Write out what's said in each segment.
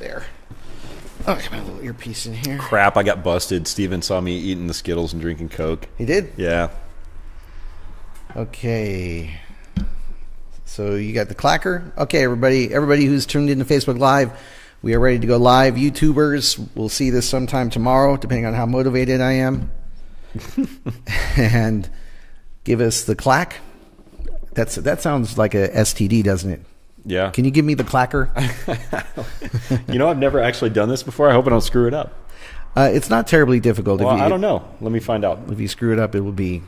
There. Oh, I got my little earpiece in here. Crap, I got busted. Steven saw me eating the Skittles and drinking Coke. He did? Yeah. Okay. So you got the clacker. Okay, everybody who's tuned into Facebook Live, we are ready to go live. YouTubers, we'll see this sometime tomorrow, depending on how motivated I am. And give us the clack. That sounds like a STD, doesn't it? Yeah. Can you give me the clacker? I've never actually done this before. I hope I don't screw it up. It's not terribly difficult. Well, I don't know. Let me find out. If you screw it up, it will be...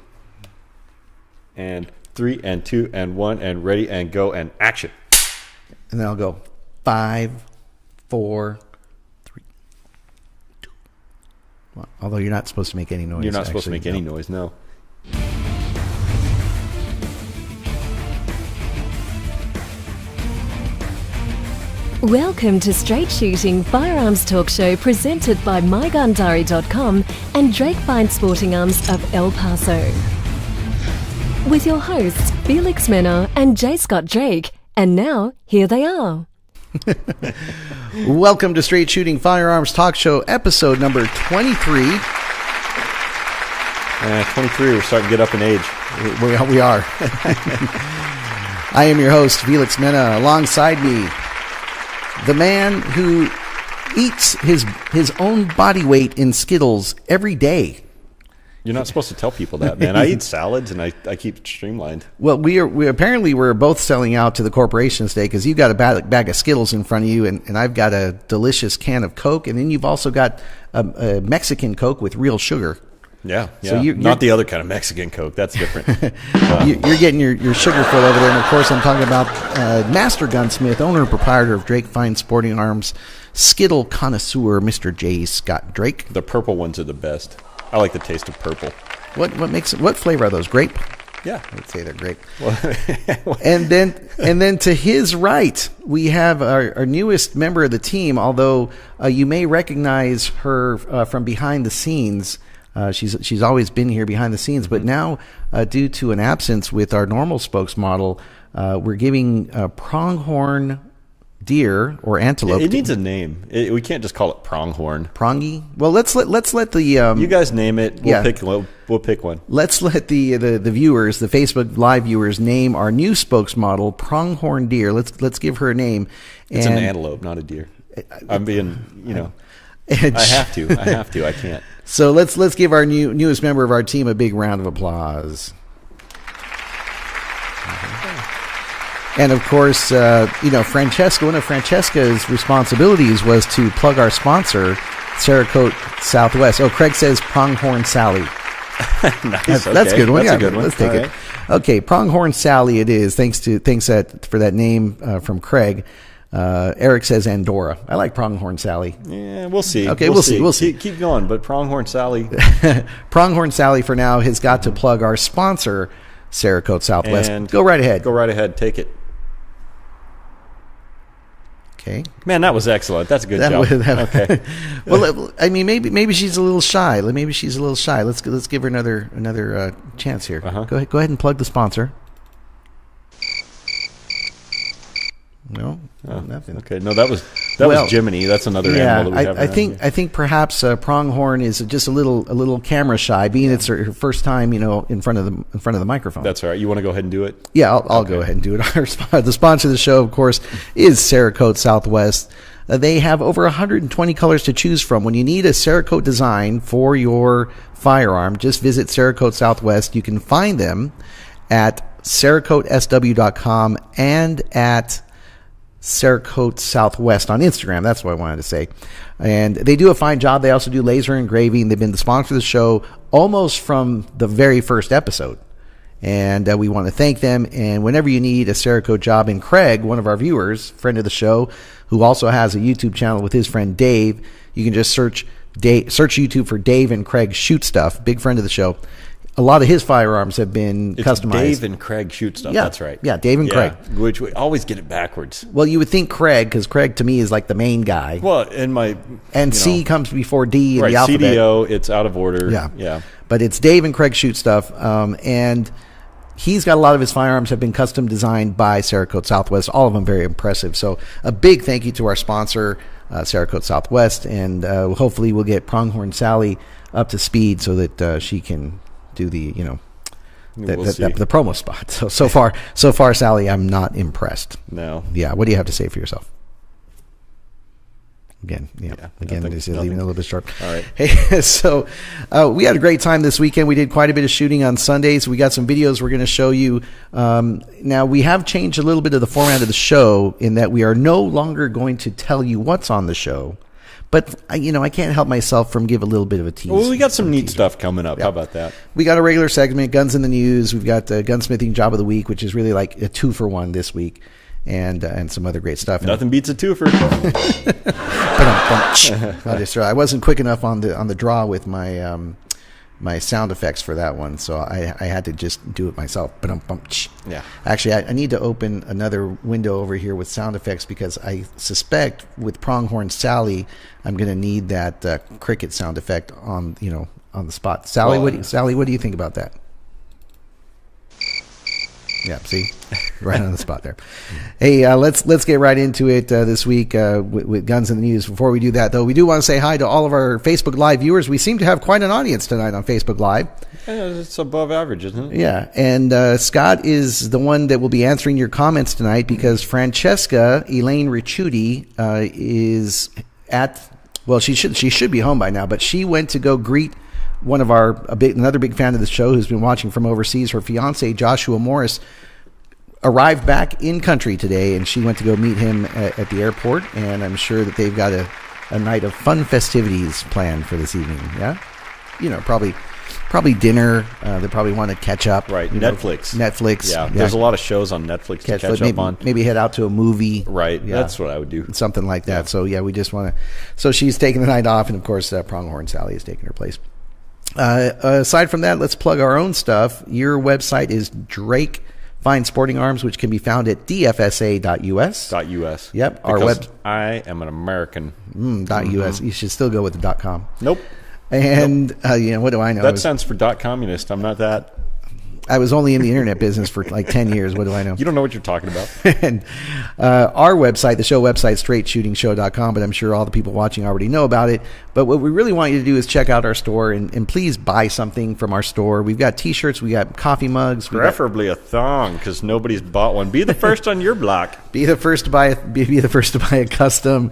And 3 and 2 and 1 and ready and go and action. And then I'll go 5, 4, 3, 2. Well, although you're not supposed to make any noise. You're not supposed to make any noise, no. Welcome to Straight Shooting Firearms Talk Show presented by MyGunDiary.com and Drake Fine Sporting Arms of El Paso. With your hosts, Felix Menor and J. Scott Drake. And now, here they are. Welcome to Straight Shooting Firearms Talk Show, episode number 23. 23, we're starting to get up in age. We are. I am your host, Felix Menor. Alongside me, the man who eats his own body weight in Skittles every day. You're not supposed to tell people that, man. I eat salads and I keep it streamlined. Well, we're both selling out to the corporations today because you've got a bag of Skittles in front of you, and I've got a delicious can of Coke, and then you've also got a Mexican Coke with real sugar. Yeah. So you're not the other kind of Mexican Coke. That's different. You're getting your sugar full over there. And, of course, I'm talking about Master Gunsmith, owner and proprietor of Drake Fine Sporting Arms, Skittle connoisseur, Mr. J. Scott Drake. The purple ones are the best. I like the taste of purple. What flavor are those? Grape? Yeah. I'd say they're grape. And then to his right, we have our newest member of the team, although you may recognize her from behind the scenes. She's always been here behind the scenes, but now due to an absence with our normal spokesmodel, we're giving Pronghorn deer or antelope. It needs a name. We can't just call it Pronghorn. Prongy. Well, let's let the you guys name it. We'll pick one. Let's let the viewers, the Facebook Live viewers, name our new spokesmodel, Pronghorn deer. Let's give her a name. It's an antelope, not a deer. I'm being, I have to. I can't. So let's give our newest member of our team a big round of applause. And of course, Francesca. One of Francesca's responsibilities was to plug our sponsor, Cerakote Southwest. Oh, Craig says Pronghorn Sally. Nice. That's a good one. That's a good one. Let's take it. Right. Okay, Pronghorn Sally. It is. Thanks for that name from Craig. Eric says Andorra. I like Pronghorn Sally. Yeah, we'll see. Okay, we'll see. Keep going, but Pronghorn Sally. Pronghorn Sally for now has got to plug our sponsor, Cerakote Southwest. And go right ahead. Go right ahead. Take it. Okay. Man, that was excellent. That's a good job. Okay. Well, I mean, maybe she's a little shy. Let's give her another chance here. Uh-huh. Go ahead and plug the sponsor. No, nothing. Okay, no, that was Jiminy. That's another animal that we have. I think perhaps Pronghorn is just a little camera shy, being it's her first time, in front of the microphone. That's all right. You want to go ahead and do it? Yeah, I'll go ahead and do it. The sponsor of the show, of course, is Cerakote Southwest. They have over 120 colors to choose from. When you need a Cerakote design for your firearm, just visit Cerakote Southwest. You can find them at CerakoteSW.com and at Cerakote Southwest on Instagram. That's what I wanted to say. And they do a fine job. They also do laser engraving. They've been the sponsor of the show almost from the very first episode. And we want to thank them. And whenever you need a Cerakote job, and Craig, one of our viewers, friend of the show, who also has a YouTube channel with his friend Dave, you can just search YouTube for Dave and Craig Shoot Stuff, big friend of the show. A lot of his firearms have been customized. Dave and Craig Shoot Stuff. Yeah, that's right. Yeah, Dave and Craig. Which we always get it backwards. Well, you would think Craig, because Craig to me is like the main guy. Well, C comes before D in right, the alphabet. CDO, it's out of order. Yeah. But it's Dave and Craig Shoot Stuff. And he's got a lot of his firearms have been custom designed by Cerakote Southwest. All of them very impressive. So a big thank you to our sponsor, Cerakote Southwest, and hopefully we'll get Pronghorn Sally up to speed so that she can do the the promo spot. So far, Sally, I'm not impressed. No. Yeah. What do you have to say for yourself? Again, this is leaving a little bit short. All right. Hey, so we had a great time this weekend. We did quite a bit of shooting on Sundays. We got some videos we're going to show you. Now, we have changed a little bit of the format of the show in that we are no longer going to tell you what's on the show. But, I can't help myself from give a little bit of a tease. Well, we got some neat stuff coming up. Yeah. How about that? We got a regular segment, Guns in the News. We've got Gunsmithing Job of the Week, which is really like a 2-for-1 this week. And some other great stuff. Nothing beats a twofer. I wasn't quick enough on the draw with my my sound effects for that one, so I had to just do it myself. Yeah. Actually, I need to open another window over here with sound effects because I suspect with Pronghorn Sally, I'm going to need that cricket sound effect on the spot. Sally, what do you think about that? Yeah, see, right on the spot there. Hey, let's get right into it this week with Guns in the News. Before we do that, though, we do want to say hi to all of our Facebook Live viewers. We seem to have quite an audience tonight on Facebook Live. Yeah, it's above average, isn't it? Yeah, and Scott is the one that will be answering your comments tonight because Francesca Elaine Ricciuti is at. Well, she should be home by now, but she went to go greet one of another big fan of the show who's been watching from overseas. Her fiance, Joshua Morris, arrived back in country today, and she went to go meet him at the airport, and I'm sure that they've got a night of fun festivities planned for this evening. Yeah? Probably dinner. They probably want to catch up. Right, Netflix. Yeah, there's a lot of shows on Netflix to catch up on. Maybe head out to a movie. Right, yeah. That's what I would do. Something like that. Yeah. So, yeah, we just want to... So she's taking the night off, and, of course, Pronghorn Sally is taking her place. Aside from that, let's plug our own stuff. Your website is Drake Fine Sporting Arms, which can be found at dfsa.us. .us. Yep. Because I am an American. .us. You should still go with the .com. Nope. And what do I know? That stands for .communist. I'm not that. I was only in the internet business for like 10 years. What do I know? You don't know what you're talking about. And our website, the show website, straightshootingshow.com, but I'm sure all the people watching already know about it. But what we really want you to do is check out our store and please buy something from our store. We've got T-shirts, we got coffee mugs. Preferably a thong because nobody's bought one. Be the first on your block. Be the first to buy a custom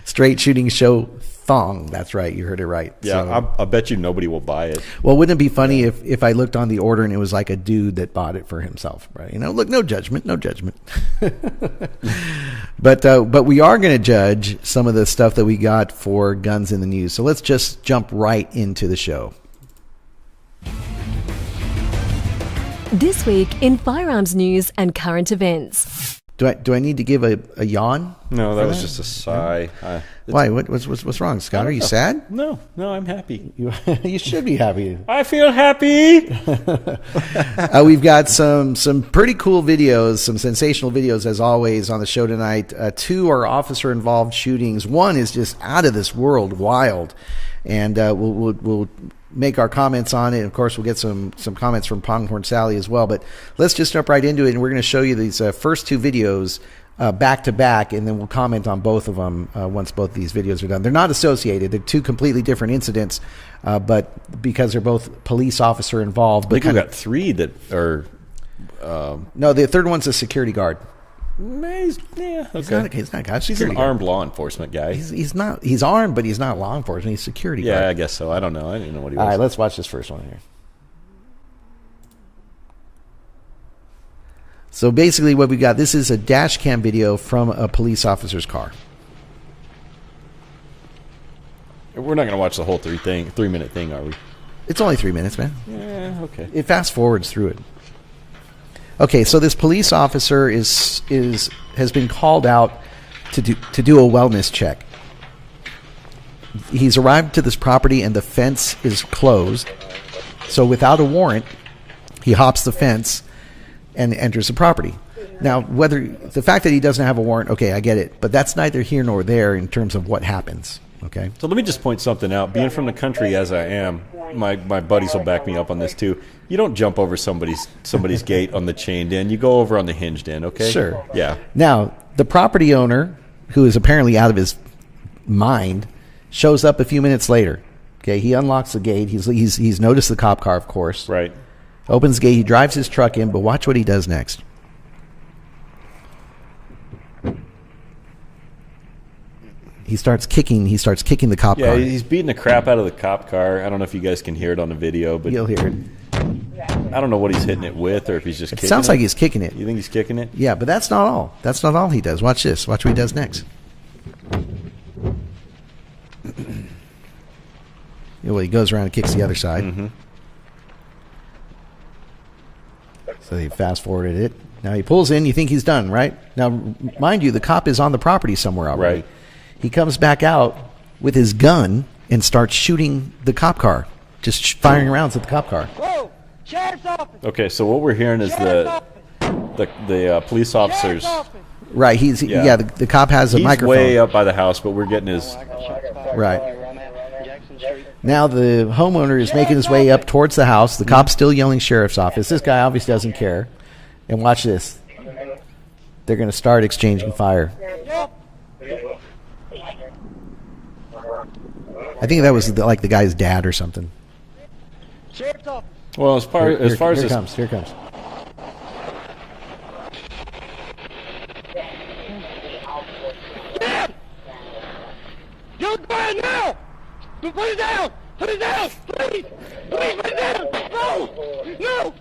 Straight Shooting Show thong. That's right. You heard it right. Yeah, so, I bet you nobody will buy it. Well, wouldn't it be funny if I looked on the order and it was like a dude that bought it for himself, right? Look, no judgment. But we are going to judge some of the stuff that we got for Guns in the News. So let's just jump right into the show. This week in firearms news and current events. Do I need to give a yawn? No, that was just a sigh. Why? What's wrong, Scott? Are you sad? No, I'm happy. You should be happy. I feel happy. We've got some pretty cool videos, some sensational videos as always on the show tonight. 2 are officer-involved shootings. 1 is just out of this world wild, and we'll make our comments on it. Of course, we'll get some comments from Pronghorn Sally as well. But let's just jump right into it, and we're going to show you these first 2 videos back to back, and then we'll comment on both of them once both of these videos are done. They're not associated. They're 2 completely different incidents, but because they're both police officer involved. But I think we've got 3 that are... No, the third one's a security guard. He's not a He's an armed law enforcement guy. He's not. He's armed, but he's not law enforcement. He's security guard. Yeah, I guess so. I don't know. I didn't know what he was. All right, let's watch this first one here. So basically what we got, this is a dash cam video from a police officer's car. We're not going to watch the whole 3-minute thing, are we? It's only 3 minutes, man. Yeah, okay. It fast forwards through it. Okay, so this police officer has been called out to do a wellness check. He's arrived to this property and the fence is closed. So without a warrant, he hops the fence and enters the property. Now, whether the fact that he doesn't have a warrant, okay, I get it, but that's neither here nor there in terms of what happens. Okay. So let me just point something out. Being from the country as I am, my buddies will back me up on this too. You don't jump over somebody's gate on the chained end. You go over on the hinged end, okay? Sure. Yeah. Now, the property owner, who is apparently out of his mind, shows up a few minutes later. Okay, he unlocks the gate. He's noticed the cop car, of course. Right. Opens the gate. He drives his truck in, but watch what he does next. He starts kicking the cop car. Yeah, he's beating the crap out of the cop car. I don't know if you guys can hear it on the video, but You'll hear it. I don't know what he's hitting it with, or if he's just kicking it. It sounds like he's kicking it. You think he's kicking it? Yeah, but that's not all. That's not all he does. Watch this. Watch what he does next. Well, he goes around and kicks the other side. Mm-hmm. So he fast-forwarded it. Now he pulls in. You think he's done, right? Now, mind you, the cop is on the property somewhere already. Right. He comes back out with his gun and starts shooting the cop car, just firing rounds at the cop car. Whoa! Sheriff's office! Okay, so what we're hearing is the police officers. Right. The cop has a microphone. He's way up by the house, but we're getting his. Right. Now the homeowner is making his way up towards the house. The cop's still yelling sheriff's office. This guy obviously doesn't care. And watch this. They're going to start exchanging fire. I think that was like the guy's dad or something. Sheriff's office! Well, as far as here this, comes. Here comes. You go ahead now! Put it down! Put it down! Please! Please put it down! No! No!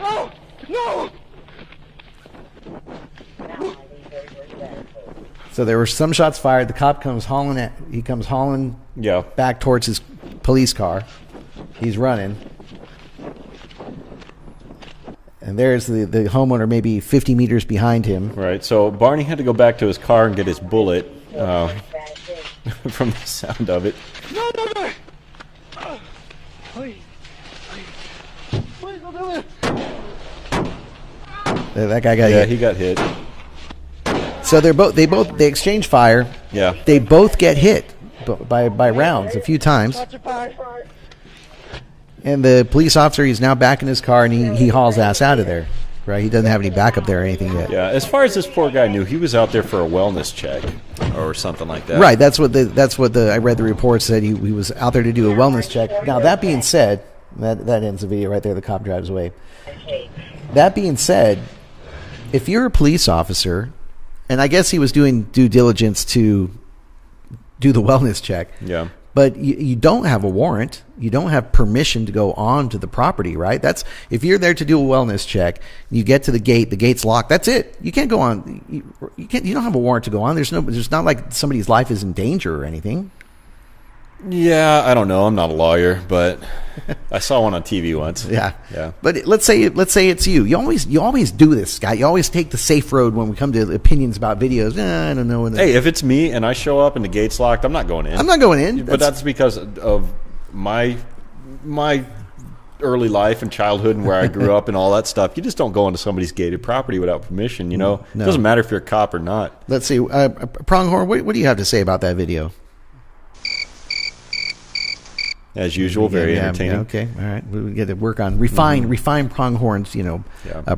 No! No! So there were some shots fired. The cop comes hauling yeah, back towards his police car. He's running. And there's the homeowner maybe 50 meters behind him. right. So Barney had to go back to his car and get his bullet from the sound of it. No, no, no! Please. Please don't do it! That guy got Yeah, hit. he got hit. So they exchange fire. Yeah. They both get hit by rounds a few times. Watch your fire! And the police officer, he's now back in his car, and he hauls ass out of there. Right? He doesn't have any backup there or anything yet. Yeah, as far as this poor guy knew, he was out there for a wellness check or something like that. Right. That's what I read the report said. He was out there to do a wellness check. Now that being said, that ends the video right there. The cop drives away. That being said, if you're a police officer, and I guess he was doing due diligence to do the wellness check. Yeah. But you don't have a warrant. You don't have permission to go on to the property, right? That's if you're there to do a wellness check. You get to the gate. The gate's locked. That's it. You can't go on. You can't. You don't have a warrant to go on. There's not like somebody's life is in danger or anything. Yeah, I don't know. I'm not a lawyer, but I saw one on TV once. Yeah. Yeah. But let's say it's you. You always do this, Scott. You always take the safe road when we come to opinions about videos. I don't know. Hey, if it's me and I show up and the gate's locked, I'm not going in. I'm not going in. But that's because of my early life and childhood and where I grew up and all that stuff. You just don't go into somebody's gated property without permission, you know? No. It doesn't matter if you're a cop or not. Let's see. Pronghorn, what do you have to say about that video? As usual, very entertaining. Yeah, okay, all right. We get to work on refine Pronghorn's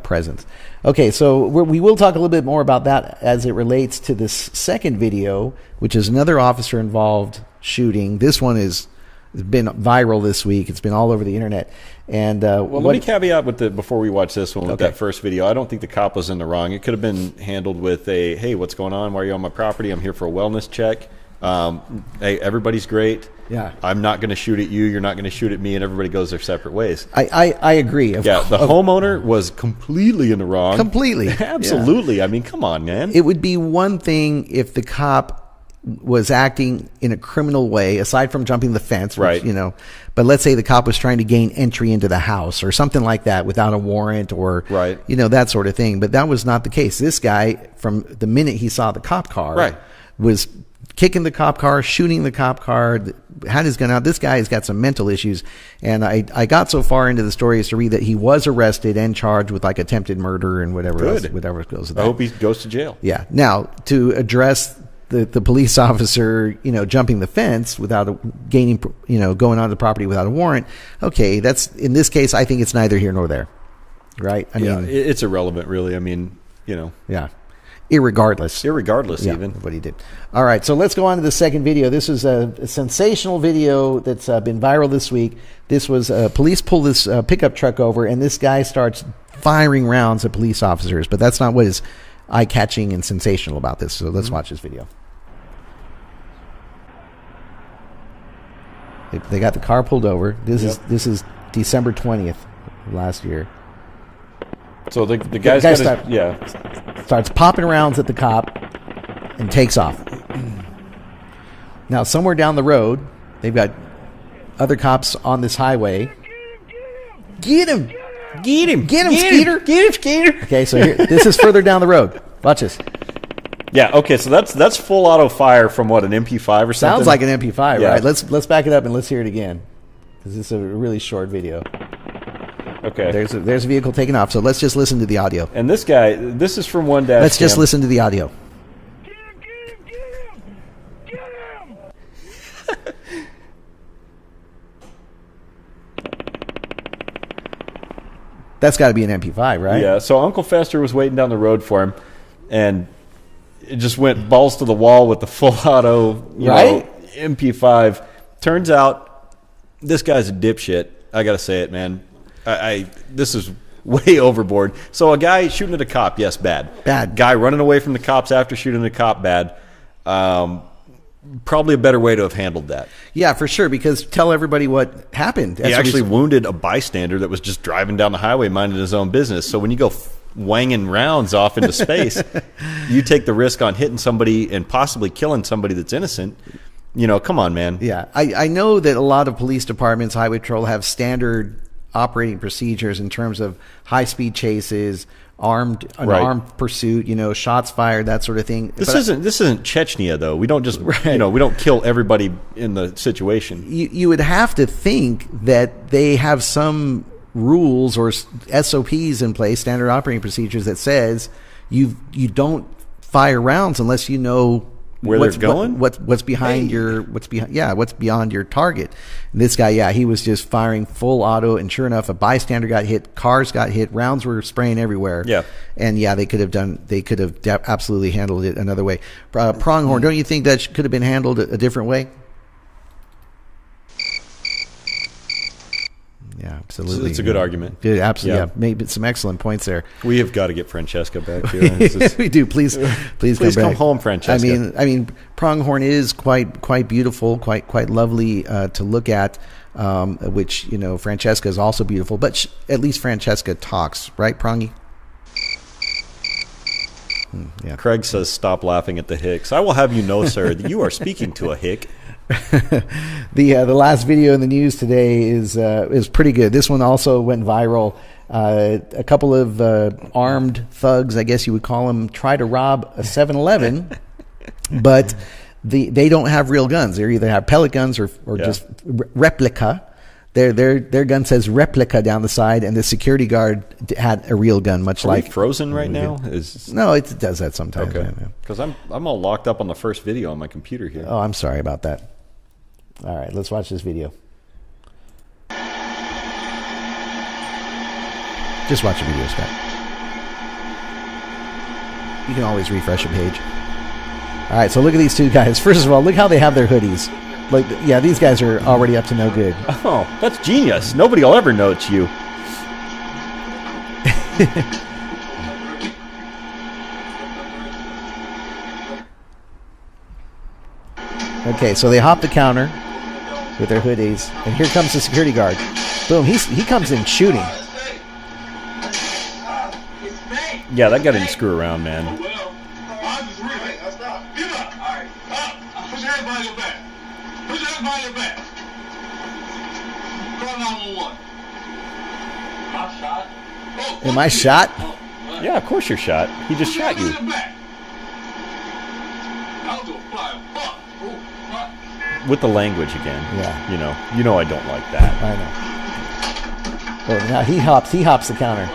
presence. Okay, so we will talk a little bit more about that as it relates to this second video, which is another officer involved shooting. This one has been viral this week. It's been all over the internet. And let me caveat with before we watch this one with that first video. I don't think the cop was in the wrong. It could have been handled with a, hey, what's going on? Why are you on my property? I'm here for a wellness check. Hey, everybody's great. Yeah, I'm not going to shoot at you. You're not going to shoot at me, and everybody goes their separate ways. I agree. The homeowner was completely in the wrong. Completely, absolutely. Yeah. I mean, come on, man. It would be one thing if the cop was acting in a criminal way, aside from jumping the fence, which, right? But let's say the cop was trying to gain entry into the house or something like that without a warrant or right, that sort of thing. But that was not the case. This guy, from the minute he saw the cop car, was kicking the cop car, shooting the cop car, had his gun out. This guy has got some mental issues. And I got so far into the story as to read that he was arrested and charged with like attempted murder and whatever goes with that. I hope he goes to jail. Yeah. Now, to address the police officer, jumping the fence without going onto the property without a warrant. Okay, that's in this case. I think it's neither here nor there, right? I mean, it's irrelevant, really. I mean, yeah. Irregardless, even what he did. All right, so let's go on to the second video. This is a sensational video that's been viral this week. This was police pull this pickup truck over, and this guy starts firing rounds at police officers. But that's not what is eye-catching and sensational about this. So let's watch this video. They got the car pulled over. This is December 20th of last year. So the guy starts popping rounds at the cop and takes off. Now, somewhere down the road, they've got other cops on this highway. Get him, Skeeter! Get him, Skeeter! Okay, so this is further down the road. Watch this. Yeah. Okay. So that's full auto fire from what, an MP5 or something? Sounds like an MP5, right? Let's back it up and let's hear it again, because this is a really short video. Okay. There's a vehicle taking off, so let's just listen to the audio. And this guy, this is from one dash. Let's just listen to the audio. Get him! That's got to be an MP5, right? Yeah. So Uncle Fester was waiting down the road for him, and it just went balls to the wall with the full auto, MP5. Turns out this guy's a dipshit. I gotta say it, man. This is way overboard. So a guy shooting at a cop, yes, bad. Bad. Guy running away from the cops after shooting a cop, bad. Probably a better way to have handled that. Yeah, for sure, because tell everybody what happened. He actually wounded a bystander that was just driving down the highway minding his own business. So when you go wanging rounds off into space, you take the risk on hitting somebody and possibly killing somebody that's innocent. Come on, man. Yeah, I know that a lot of police departments, highway patrol, have standard operating procedures in terms of high-speed chases, armed pursuit, shots fired, that sort of thing. This isn't Chechnya, though. We don't just we don't kill everybody in the situation. You would have to think that they have some rules or SOPs in place, standard operating procedures, that says you don't fire rounds unless you know where they're going, what's beyond your target. And this guy, he was just firing full auto, and sure enough, a bystander got hit, cars got hit, rounds were spraying everywhere. Yeah, and they could have absolutely handled it another way. Pronghorn, don't you think that could have been handled a different way? Yeah, absolutely. It's a good argument. Good, absolutely. Yeah, made some excellent points there. We have got to get Francesca back here. We do. Please come home, Francesca. I mean, Pronghorn is quite beautiful, quite lovely to look at. Which Francesca is also beautiful, but at least Francesca talks, right, Prongy? Yeah. Craig says, "Stop laughing at the hicks. I will have you know, sir, that you are speaking to a hick." The last video in the news today is pretty good. This one also went viral. A couple of armed thugs, I guess you would call them, try to rob a 7-Eleven, but they don't have real guns. They either have pellet guns or just replica. Their gun says replica down the side, and the security guard had a real gun, much Are like we frozen right now. No, it does that sometimes. Okay, because I'm all locked up on the first video on my computer here. Oh, I'm sorry about that. All right, let's watch this video. Just watch the video, Scott. You can always refresh a page. All right, so look at these two guys. First of all, look how they have their hoodies. These guys are already up to no good. Oh, that's genius. Nobody will ever know it's you. Okay, so they hop the counter with their hoodies, and here comes the security guard. Boom, he comes in shooting. Yeah, that guy didn't screw around, man. Am I shot? Yeah, of course you're shot. He just shot you. With the language again. Yeah. You know I don't like that. I know. Oh, now he hops the counter.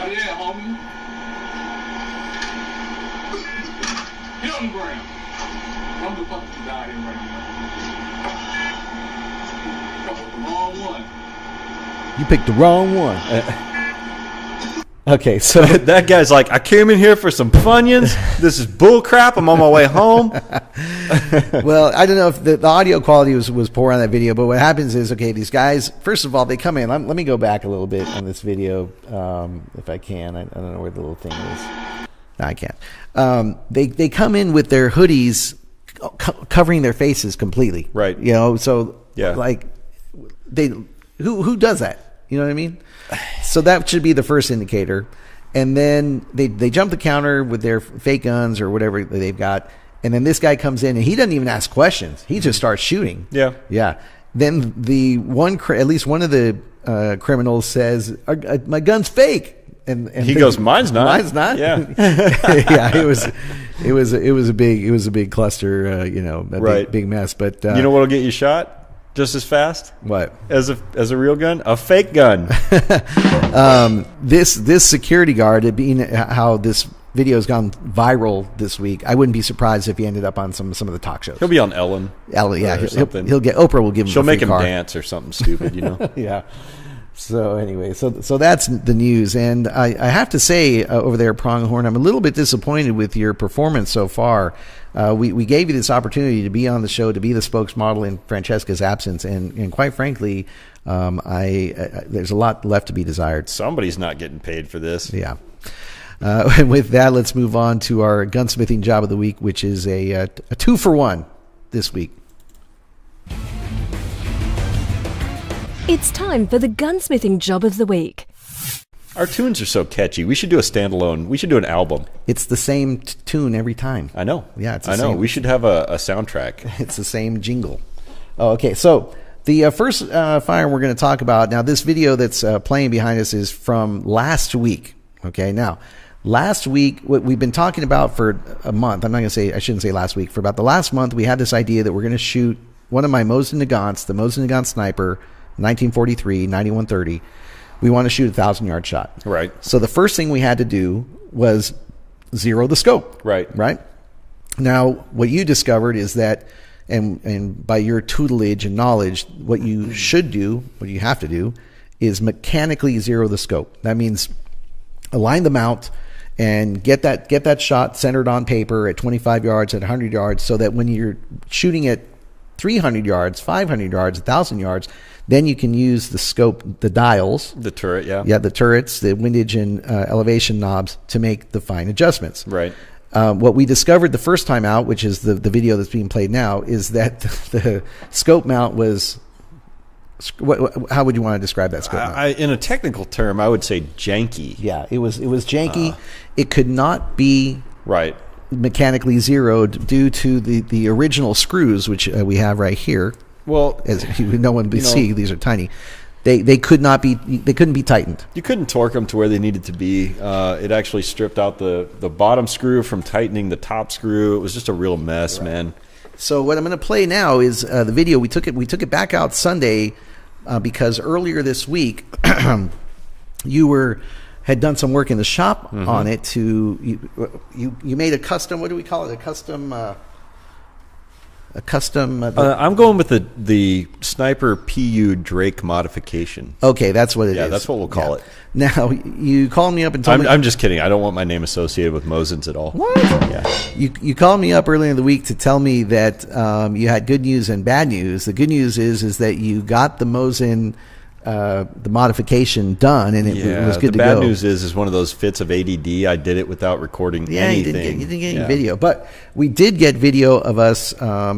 You picked the wrong one. Okay, so that guy's like, I came in here for some Funyuns. This is bull crap. I'm on my way home. Well, I don't know if the audio quality was poor on that video, but what happens is, okay, these guys, first of all, they come in. Let me go back a little bit on this video, if I can. I don't know where the little thing is. No, I can't. They come in with their hoodies covering their faces completely. Right. You know, so yeah. like who does that? You know what I mean? So that should be the first indicator. And then they jump the counter with their fake guns or whatever they've got. And then this guy comes in and he doesn't even ask questions. He just starts shooting. Yeah. Yeah. Then at least one of the criminals says, my gun's fake. And he goes, mine's not. Mine's not. Yeah. Yeah. It was a big cluster, right. big mess. But you know what'll get you shot just as fast? What? As a real gun? A fake gun. This security guard, being how this video has gone viral this week, I wouldn't be surprised if he ended up on some of the talk shows. He'll be on Ellen. Yeah, he'll get Oprah will give him. She'll a free make him car. dance or something stupid, you know. Yeah. So anyway, so that's the news, and I have to say over there at Pronghorn, I'm a little bit disappointed with your performance so far. We gave you this opportunity to be on the show, to be the spokesmodel in Francesca's absence, and quite frankly, there's a lot left to be desired. Somebody's not getting paid for this. Yeah. And with that, let's move on to our gunsmithing job of the week, which is a 2-for-1 this week. It's time for the gunsmithing job of the week. Our tunes are so catchy. We should do a standalone. We should do an album. It's the same tune every time. I know. Yeah, I know. We should have a soundtrack. It's the same jingle. Oh, okay. So the first firearm we're going to talk about now. This video that's playing behind us is from last week. Okay. Now, last week, what we've been talking about for a month. I shouldn't say last week. For about the last month, we had this idea that we're going to shoot one of my Mosin Nagants, the Mosin Nagant Sniper, 1943, 9130. We want to shoot a 1,000-yard shot. Right. So the first thing we had to do was zero the scope. Right. Right. Now, what you discovered is that, and by your tutelage and knowledge, what you should do, what you have to do, is mechanically zero the scope. That means align the mount and get that shot centered on paper at 25 yards, at 100 yards, so that when you're shooting at 300 yards, 500 yards, 1,000 yards, then you can use the scope, the dials. The turret, yeah. Yeah, the turrets, the windage and elevation knobs to make the fine adjustments. Right. What we discovered the first time out, which is the video that's being played now, is that the scope mount was... how would you want to describe that scope mount? In a technical term, I would say janky. Yeah, it was janky. It could not be... Right. mechanically zeroed due to the original screws, which we have right here. Well, as no one can see, these are tiny. They couldn't be tightened. You couldn't torque them to where they needed to be. It actually stripped out the bottom screw from tightening the top screw. It was just a real mess, right. Man. So what I'm going to play now is the video. We took it back out Sunday because earlier this week you had done some work in the shop on it. You made a custom. What do we call it? A custom. I'm going with the Sniper PU Drake modification. Okay, that's what it is. Yeah, that's what we'll call it. Now you called me up and told me. I'm just kidding. I don't want my name associated with Mosins at all. What? Yeah. You called me up earlier in the week to tell me that you had good news and bad news. The good news is that you got the Mosin. The modification done, and it was good to go. The bad news is one of those fits of ADD. I did it without recording anything. You didn't get any video, but we did get video of us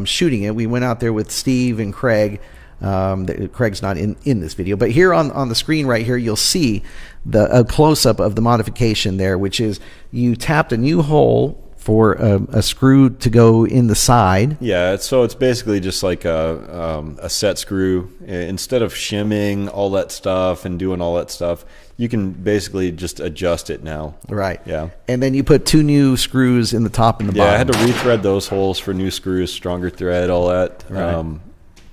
shooting it. We went out there with Steve and Craig. Craig's not in this video, but here on the screen right here, you'll see a close-up of the modification there, which is you tapped a new hole for a screw to go in the side. Yeah, so it's basically just like a set screw. Instead of shimming all that stuff and doing all that stuff, you can basically just adjust it now. Right. Yeah. And then you put two new screws in the top and the bottom. Yeah, I had to rethread those holes for new screws, stronger thread, all that. Right.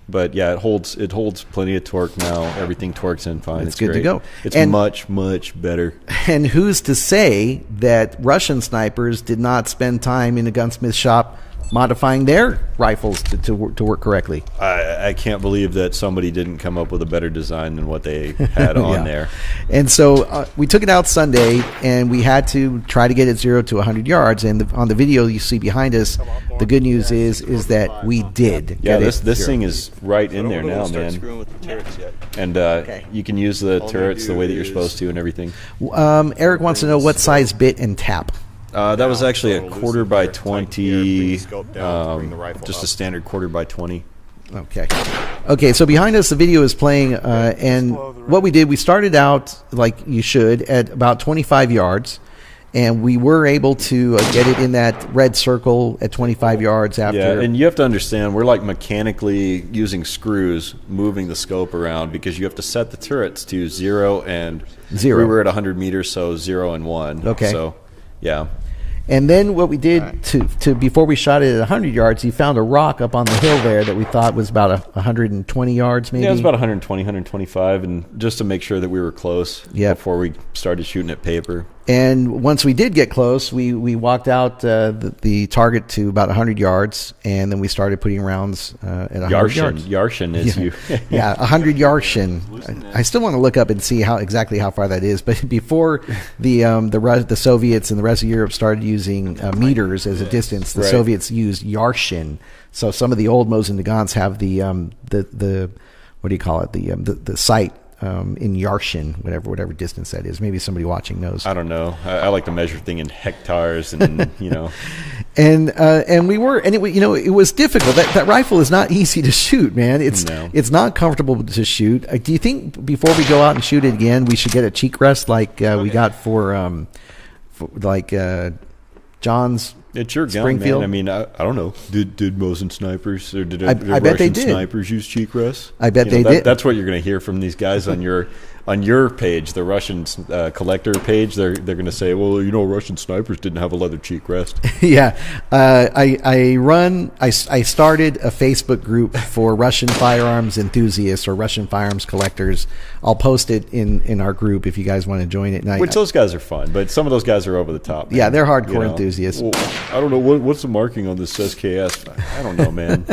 But yeah, it holds plenty of torque now. Everything torques in fine. It's good great. to go. It's much better. And who's to say that Russian snipers did not spend time in a gunsmith shop modifying their rifles to work correctly. I can't believe that somebody didn't come up with a better design than what they had on there. And so we took it out Sunday, and we had to try to get it 0 to 100 yards. And on the video you see behind us, the good news is that we did. Yeah, this thing is right in there now, man. And you can use the turrets the way that you're supposed to and everything. Eric wants to know what size bit and tap. That was actually a 1/4 by 20, just a standard 1/4 by 20. Okay, so behind us the video is playing, and what we did, we started out like you should at about 25 yards, and we were able to get it in that red circle at 25 yards after. Yeah, and you have to understand, we're like mechanically using screws moving the scope around because you have to set the turrets to 0 and 0. We were at 100 meters, so 0 and 1. Okay. So, yeah. And then what we did to before we shot it at 100 yards, he found a rock up on the hill there that we thought was about 120 yards maybe. Yeah, it was about 120, 125, and just to make sure that we were close before we started shooting at paper. And once we did get close, we walked out the target to about 100 yards, and then we started putting rounds at 100 yards. Yarshin is you. Yeah, 100 Yarshin. I still want to look up and see exactly how far that is. But before the Soviets and the rest of Europe started using meters as a distance, the Soviets used Yarshin. So some of the old Mosin Nagants have the what do you call it? The site. In Yarshin, whatever distance that is. Maybe somebody watching knows. I don't know. I like to measure things in hectares, and you know. and we were, and it was difficult. That rifle is not easy to shoot, man. It's not comfortable to shoot. Do you think before we go out and shoot it again, we should get a cheek rest like we got for John's? It's your gun, man. I mean, I don't know. Did Mosin snipers or did I bet they did. Snipers use cheek rests? I bet they did. That's what you're going to hear from these guys on your page, the Russian collector page. They're going to say, well, Russian snipers didn't have a leather cheek rest. Yeah, I started a Facebook group for Russian firearms enthusiasts or Russian firearms collectors. I'll post it in our group if you guys want to join it. Which those guys are fun, but some of those guys are over the top. Man. Yeah, they're hardcore enthusiasts. Well, I don't know what's the marking on this SKS. I don't know, man.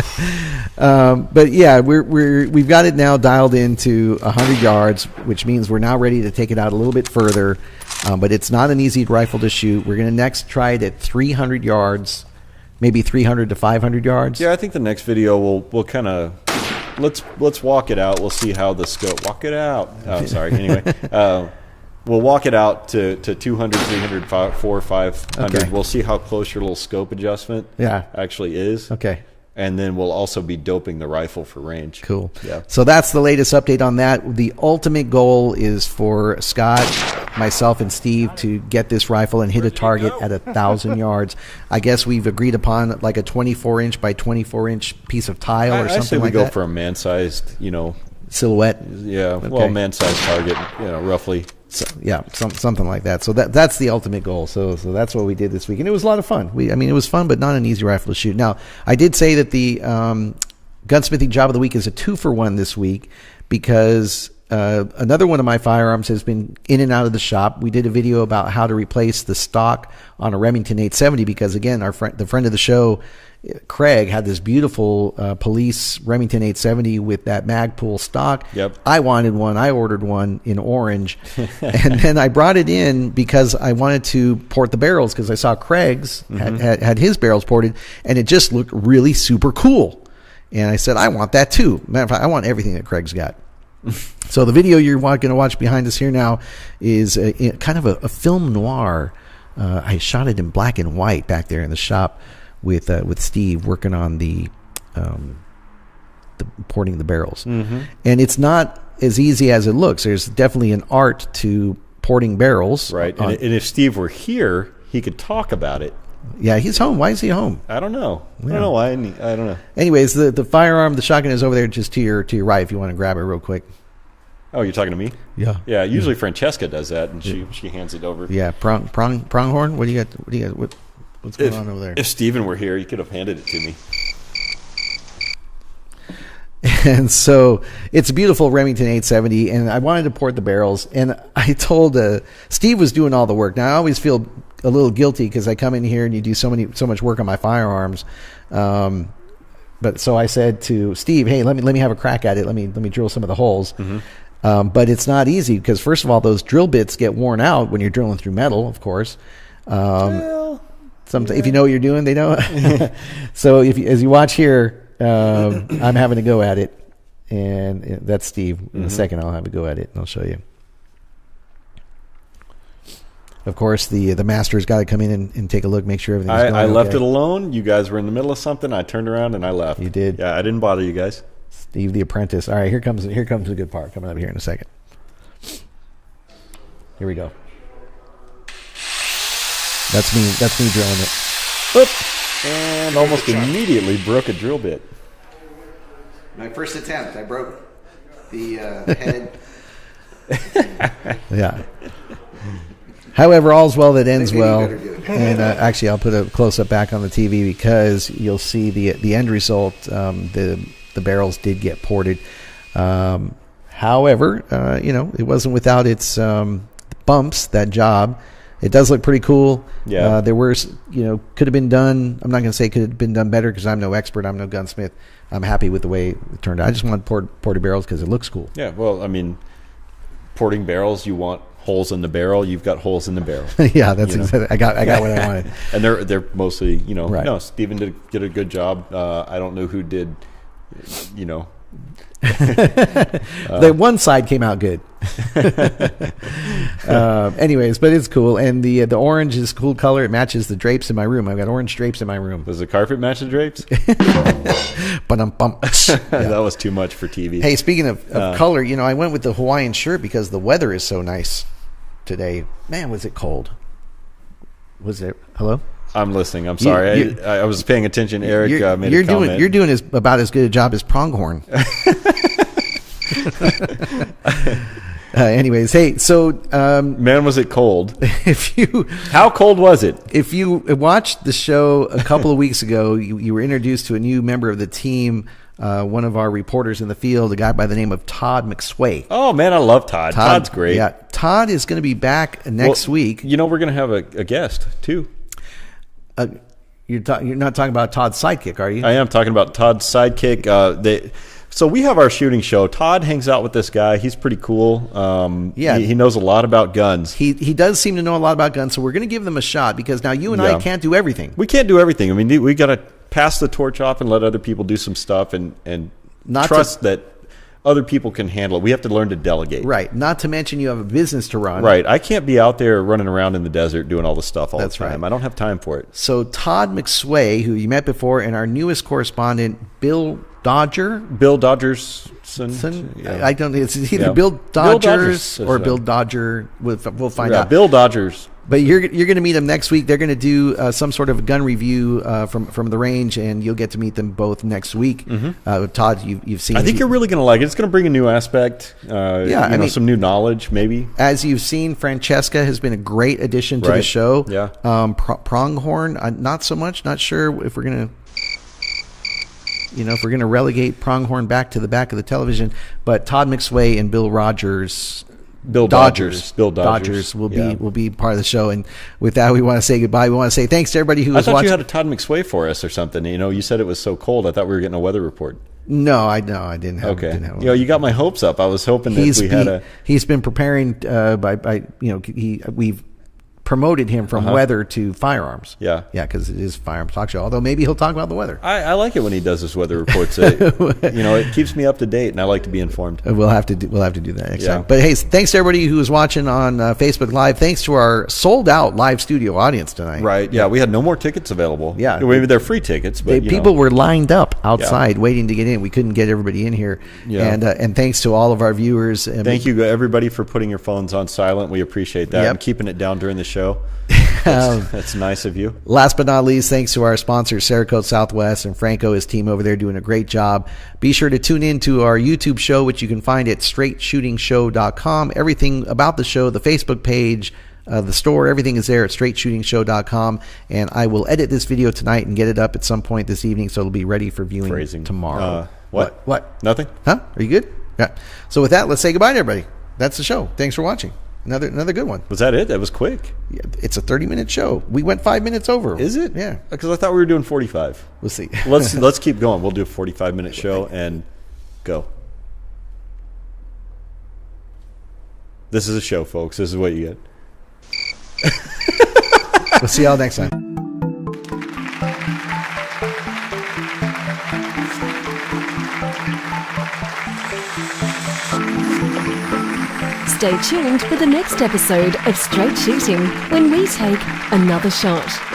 But yeah, we've got it now dialed into 100 yards, which means we're now ready to take it out a little bit further. But it's not an easy rifle to shoot. We're going to next try it at 300 yards, maybe 300 to 500 yards. Yeah, I think the next video we'll kind of let's walk it out. We'll see how the scope. Walk it out. Oh, sorry. Anyway. We'll walk it out to 200, 300, 400, 500. Okay. We'll see how close your little scope adjustment actually is. Okay. And then we'll also be doping the rifle for range. Cool. Yeah. So that's the latest update on that. The ultimate goal is for Scott, myself, and Steve to get this rifle and hit a target at 1,000 yards. I guess we've agreed upon like a 24-inch by 24-inch piece of tile or something like that. I say we go for a man-sized, silhouette. Yeah. Okay. Well, man-sized target, roughly. So, yeah, something like that. So that's the ultimate goal. So that's what we did this week, and it was a lot of fun. It was fun, but not an easy rifle to shoot. Now, I did say that the gunsmithing job of the week is a 2-for-1 this week because another one of my firearms has been in and out of the shop. We did a video about how to replace the stock on a Remington 870 because, again, the friend of the show, Craig, had this beautiful police Remington 870 with that Magpul stock. Yep. I wanted one. I ordered one in orange. And then I brought it in because I wanted to port the barrels because I saw Craig's had his barrels ported, and it just looked really super cool. And I said, I want that too. Matter of fact, I want everything that Craig's got. So the video you're going to watch behind us here now is kind of a film noir. I shot it in black and white back there in the shop with Steve working on the porting the barrels. And it's not as easy as it looks. There's definitely an art to porting barrels. Right. And if Steve were here, he could talk about it. Yeah, he's home. Why is he home? I don't know. I don't know why. I don't know. Anyways, the firearm, the shotgun is over there just to your right if you want to grab it real quick. Oh, you're talking to me? Yeah. Yeah, usually Francesca does that, and she hands it over. Yeah, Pronghorn? What do you got? What's going on over there? If Steven were here, he could have handed it to me. And so it's a beautiful Remington 870, and I wanted to port the barrels, and I told Steve was doing all the work. Now, I always feel a little guilty because I come in here and you do so much work on my firearms. But so I said to Steve, hey, let me have a crack at it. Let me drill some of the holes. But it's not easy because first of all, those drill bits get worn out when you're drilling through metal, of course. If you know what you're doing, they know. So as you watch here, I'm having to go at it, and that's Steve. In a second, I'll have a go at it, and I'll show you. Of course, the master's got to come in and take a look, make sure everything's going I left okay. it alone. You guys were in the middle of something. I turned around and I left. You did? Yeah, I didn't bother you guys. Steve the apprentice. All right, here comes the good part coming up here in a second. Here we go. That's me drilling it. Oop. And almost immediately broke a drill bit. My first attempt, I broke the head. Yeah. However, all's well that ends well. And actually, I'll put a close-up back on the TV because you'll see the end result. The barrels did get ported. However, it wasn't without its bumps, that job. It does look pretty cool. Yeah. There were, could have been done. I'm not going to say could have been done better because I'm no expert. I'm no gunsmith. I'm happy with the way it turned out. I just want ported barrels because it looks cool. Yeah, well, I mean, porting barrels, you want holes in the barrel. You've got holes in the barrel. Yeah, that's exactly. I got what I wanted. And they're mostly, Right. No, Stephen did a good job. I don't know who did, The one side came out good. Anyways, but it's cool, and the orange is a cool color. It matches the drapes in my room. I've got orange drapes in my room. Does the carpet match the drapes? That was too much for TV. Hey, speaking of color, I went with the Hawaiian shirt because the weather is so nice today. Man, was it cold? Was it? Hello? I'm listening. I'm sorry. I was paying attention. Eric made a comment. You're doing about as good a job as Pronghorn. Anyways, hey, so man, was it cold? How How cold was it? If you watched the show a couple of weeks ago, you were introduced to a new member of the team, one of our reporters in the field, a guy by the name of Todd McSway. Oh man, I love Todd. Todd's great. Yeah, Todd is going to be back next week. We're going to have a guest too. You're not talking about Todd's sidekick, are you? I am talking about Todd's sidekick. So we have our shooting show. Todd hangs out with this guy. He's pretty cool. He knows a lot about guns. He does seem to know a lot about guns, so we're going to give them a shot because now you and I can't do everything. We can't do everything. I mean, we got to pass the torch off and let other people do some stuff and trust that other people can handle it. We have to learn to delegate. Right. Not to mention you have a business to run. Right. I can't be out there running around in the desert doing all this stuff all That's the time. right. I don't have time for it. So Todd McSway, who you met before, and our newest correspondent, Bill Dodgerson. Yeah. I don't. It's either Bill Dodgers or right. Bill Dodger. We'll find out. Bill Dodgers. But you're going to meet them next week. They're going to do some sort of gun review from the range, and you'll get to meet them both next week. Todd, you've seen. I think you're really going to like it. It's going to bring a new aspect. Some new knowledge, maybe. As you've seen, Francesca has been a great addition to the show. Yeah. Pronghorn, not so much. Not sure if we're going to. If we're going to relegate Pronghorn back to the back of the television, but Todd McSway and Bill Dodgers will be part of the show. And with that, we want to say goodbye. We want to say thanks to everybody who was watching. I thought you had a Todd McSway for us or something. You said it was so cold. I thought we were getting a weweather report. No, I didn't have. Okay. Didn't have you got my hopes up. I was hoping that He's been preparing we've promoted him from weather to firearms. Yeah, because it is Firearms Talk Show. Although maybe he'll talk about the weather. I like it when he does his weather reports. It keeps me up to date, and I like to be informed. We'll have to do that next time. But hey, thanks to everybody who was watching on Facebook Live. Thanks to our sold out live studio audience tonight. Right? Yeah, we had no more tickets available. Yeah, maybe they're free tickets, but people were lined up outside waiting to get in. We couldn't get everybody in here. Yeah. And thanks to all of our viewers. Thank you everybody for putting your phones on silent. We appreciate that and keeping it down during the show. That's nice of you. Last but not least, thanks to our sponsors, Cerakote Southwest and Franco, his team over there doing a great job. Be sure to tune in to our YouTube show, which you can find at straightshootingshow.com. Everything about the show, the Facebook page, the store, everything is there at straightshootingshow.com. And I will edit this video tonight and get it up at some point this evening, so it'll be ready for viewing tomorrow. What? Nothing? Huh? Are you good? Yeah. So with that, let's say goodbye to everybody. That's the show. Thanks for watching. Another good one. Was that it? That was quick. Yeah, it's a 30-minute show. We went 5 minutes over. Is it? Yeah. Because I thought we were doing 45. We'll see. Let's keep going. We'll do a 45-minute show and go. This is a show, folks. This is what you get. We'll see y'all next time. Stay tuned for the next episode of Straight Shooting when we take another shot.